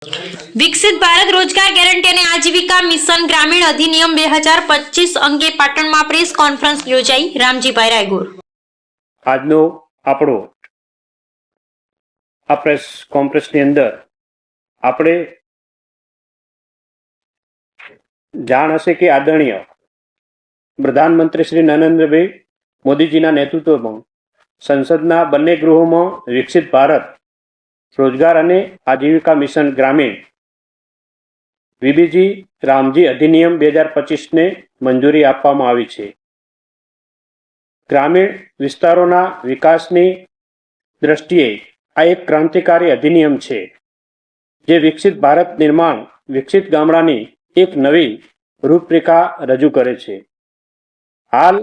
વિકસિત ભારત રોજગાર ગેરંટી અને આજીવિકા મિશન ગ્રામીણ અધિનિયમ 2025 અંગે પાટણમાં પ્રેસ કોન્ફરન્સ યોજાઈ. રામજીભાઈ રાયગુર. આજનો આપણો આ પ્રેસ કોન્ફરન્સની અંદર આપણે જાણ હશે કે આદરણીય પ્રધાનમંત્રી શ્રી નરેન્દ્રભાઈ મોદીજીના નેતૃત્વમાં સંસદના બંને ગૃહોમાં વિકસિત ભારત રોજગાર અને આજીવિકા મિશન ગ્રામીણ વીબીજી રામજી અધિનિયમ 2025ને મંજૂરી આપવામાં આવી છે. ગ્રામીણ વિસ્તારોના વિકાસની દ્રષ્ટિએ આ એક ક્રાંતિકારી અધિનિયમ છે, જે વિકસિત ભારત નિર્માણ, વિકસિત ગામડાની એક નવી રૂપરેખા રજૂ કરે છે. હાલ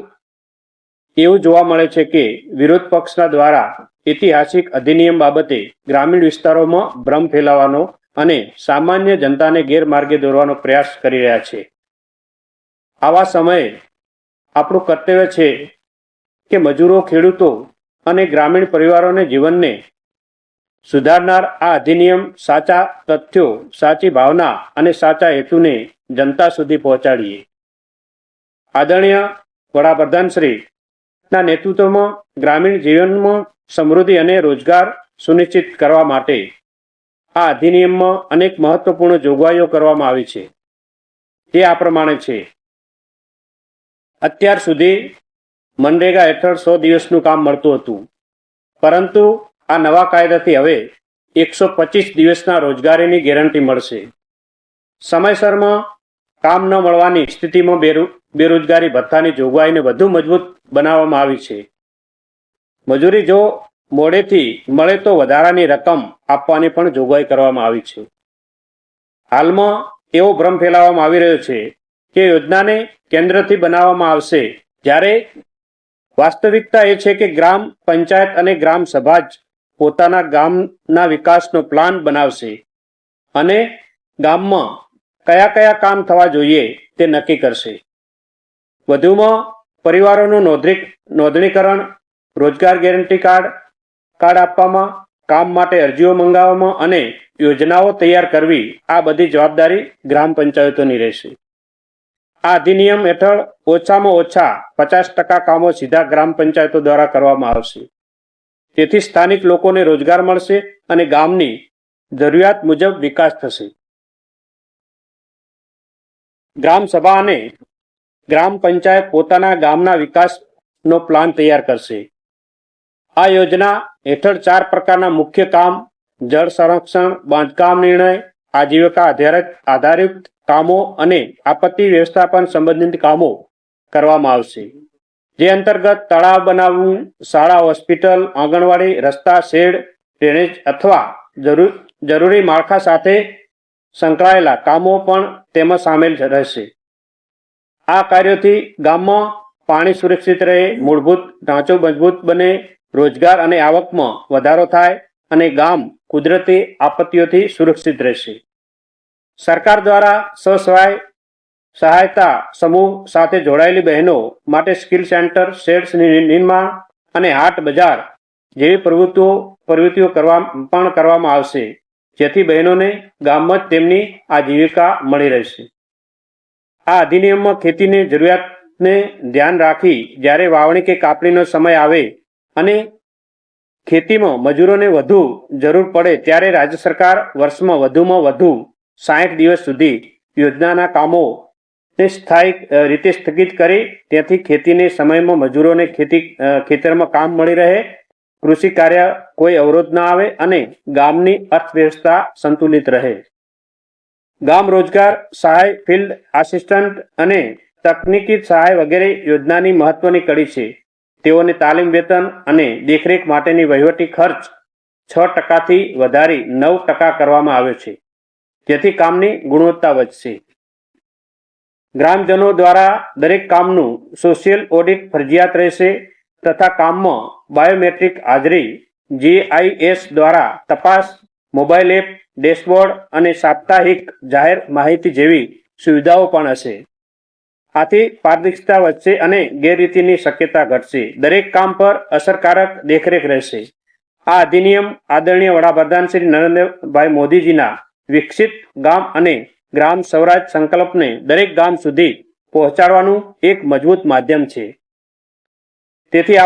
એવું જોવા મળે છે કે વિરોધ પક્ષના દ્વારા ઐતિહાસિક અધિનિયમ બાબતે ગ્રામીણ વિસ્તારોમાં ભ્રમ ફેલાવવાનો અને સામાન્ય જનતાને ગેરમાર્ગે દોરવાનો પ્રયાસ કરી રહ્યા છે. આવા સમયે આપણું કર્તવ્ય છે કે મજૂરો, ખેડૂતો અને ગ્રામીણ પરિવારોને જીવનને સુધારનાર આ અધિનિયમ સાચા તથ્યો, સાચી ભાવના અને સાચા હેતુને જનતા સુધી પહોંચાડીએ. આદરણીય વડાપ્રધાનશ્રીના નેતૃત્વમાં ગ્રામીણ જીવનમાં સમૃદ્ધિ અને રોજગાર સુનિશ્ચિત કરવા માટે આ અધિનિયમમાં અનેક મહત્વપૂર્ણ જોગવાઈઓ કરવામાં આવી છે. તે આ પ્રમાણે છે. અત્યાર સુધી મનરેગા હેઠળ 100 દિવસનું કામ મળતું હતું, પરંતુ આ નવા કાયદાથી હવે 125 દિવસના રોજગારીની ગેરંટી મળશે. સમયસરમાં કામ ન મળવાની સ્થિતિમાં બેરોજગારી ભથ્થાની જોગવાઈને વધુ મજબૂત બનાવવામાં આવી છે. મજૂરી જો મોડેથી મળે તો વધારાની રકમ આપવાની પણ જોગવાઈ કરવામાં આવી છે. હાલમાં એવો ભ્રમ ફેલાવવામાં આવી રહ્યો છે કે યોજનાને કેન્દ્રથી બનાવવામાં આવશે, જ્યારે વાસ્તવિકતા એ છે કે ગ્રામ પંચાયત અને ગ્રામ સભા જ પોતાના ગામના વિકાસનો પ્લાન બનાવશે અને ગામમાં કયા કયા કામ થવા જોઈએ તે નક્કી કરશે. વધુમાં પરિવારોનું નોંધણીકરણ, રોજગાર ગેરંટી કાર્ડ આપવામાં, કામ માટે અરજીઓ મંગાવવામાં અને યોજનાઓ તૈયાર કરવી, આ બધી જવાબદારી ગ્રામ પંચાયતોની રહેશે. આ અધિનિયમ હેઠળ ઓછામાં ઓછા 50% કામો સીધા ગ્રામ પંચાયતો દ્વારા કરવામાં આવશે. તેથી સ્થાનિક લોકોને રોજગાર મળશે અને ગામની જરૂરિયાત મુજબ વિકાસ થશે. ગ્રામ સભા અને ગ્રામ પંચાયત પોતાના ગામના વિકાસનો પ્લાન તૈયાર કરશે. આ યોજના હેઠળ 4 પ્રકારના મુખ્ય કામ, જળ સંરક્ષણ, બાંધકામ નિર્ણય, આજીવિકા આધારિત કામો અને આપત્તિ વ્યવસ્થાપન સંબંધિત કામો કરવામાં આવશે. જે અંતર્ગત તળાવ બનાવવું, શાળા, હોસ્પિટલ, આંગણવાડી, રસ્તા, શેડ, ડ્રેનેજ અથવા જરૂરી માળખા સાથે સંકળાયેલા કામો પણ તેમાં સામેલ રહેશે. આ કાર્યોથી ગામમાં પાણી સુરક્ષિત રહે, મૂળભૂત ઢાંચો મજબૂત બને, રોજગાર અને આવકમાં વધારો થાય અને ગામ કુદરતી આપત્તિઓથી સુરક્ષિત રહેશે. સરકાર દ્વારા સહાયતા સમૂહ સાથે જોડાયેલી બહેનો માટે સ્કિલ સેન્ટર, શેડ્સ નિર્માણ અને હાટ બજાર જેવી પ્રવૃત્તિઓ કરવામાં આવશે, જેથી બહેનોને ગામમાં જ તેમની આજીવિકા મળી રહેશે. આ અધિનિયમમાં ખેતીની જરૂરિયાતને ધ્યાન રાખી જ્યારે વાવણી કે કાપણીનો સમય આવે અને ખેતીમાં મજૂરોને વધુ જરૂર પડે ત્યારે રાજ્ય સરકાર વર્ષમાં વધુમાં વધુ 60 દિવસ સુધી યોજનાના કામોને સ્થાયી રીતે સ્થગિત કરી, તેથી ખેતીને સમયમાં મજૂરોને ખેતરમાં કામ મળી રહે, કૃષિ કાર્ય કોઈ અવરોધ ન આવે અને ગામની અર્થવ્યવસ્થા સંતુલિત રહે. ગામ રોજગાર સહાય, ફિલ્ડ આસિસ્ટન્ટ અને તકનીકી સહાય વગેરે યોજનાની મહત્વની કડી છે. તેઓને તાલીમ, વેતન અને દેખરેખ માટેની વહીવટી ખર્ચ 6%થી વધારી 9% કરવામાં આવ્યો છે, જેથી કામની ગુણવત્તા વધશે. ગ્રામજનો દ્વારા દરેક કામનું સોશિયલ ઓડિટ ફરજિયાત રહેશે તથા કામમાં બાયોમેટ્રિક હાજરી, GIS દ્વારા તપાસ, મોબાઈલ એપ, ડેશબોર્ડ અને સાપ્તાહિક જાહેર માહિતી જેવી સુવિધાઓ પણ હશે. આથી પારદર્શિતા વધશે અને ગેરરીતિની શક્યતા ઘટશે. દરેક કામ પર અસરકારક દેખરેખ રહેશે. આ અધિનિયમ આદરણીય વડાપ્રધાન શ્રી નરેન્દ્રભાઈ મોદીજીના વિકસિત ગામ અને ગ્રામ સ્વરાજ સંકલ્પને દરેક ગામ સુધી પહોંચાડવાનું એક મજબૂત માધ્યમ છે. તેથી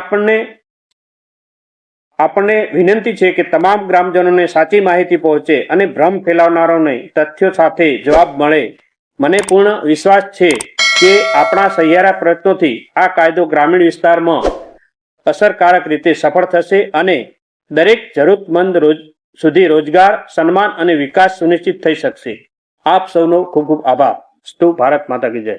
આપણને વિનંતી છે કે તમામ ગ્રામજનોને સાચી માહિતી પહોંચે અને ભ્રમ ફેલાવનારોને તથ્યો સાથે જવાબ મળે. મને પૂર્ણ વિશ્વાસ છે કે આપણા સહિયારા પ્રયત્નોથી આ કાયદો ગ્રામીણ વિસ્તારમાં અસરકારક રીતે સફળ થશે અને દરેક જરૂરતમંદ સુધી રોજગાર, સન્માન અને વિકાસ સુનિશ્ચિત થઈ શકશે. આપ સૌનો ખૂબ ખૂબ આભાર. સ્તુ ભારત માતા કી જય.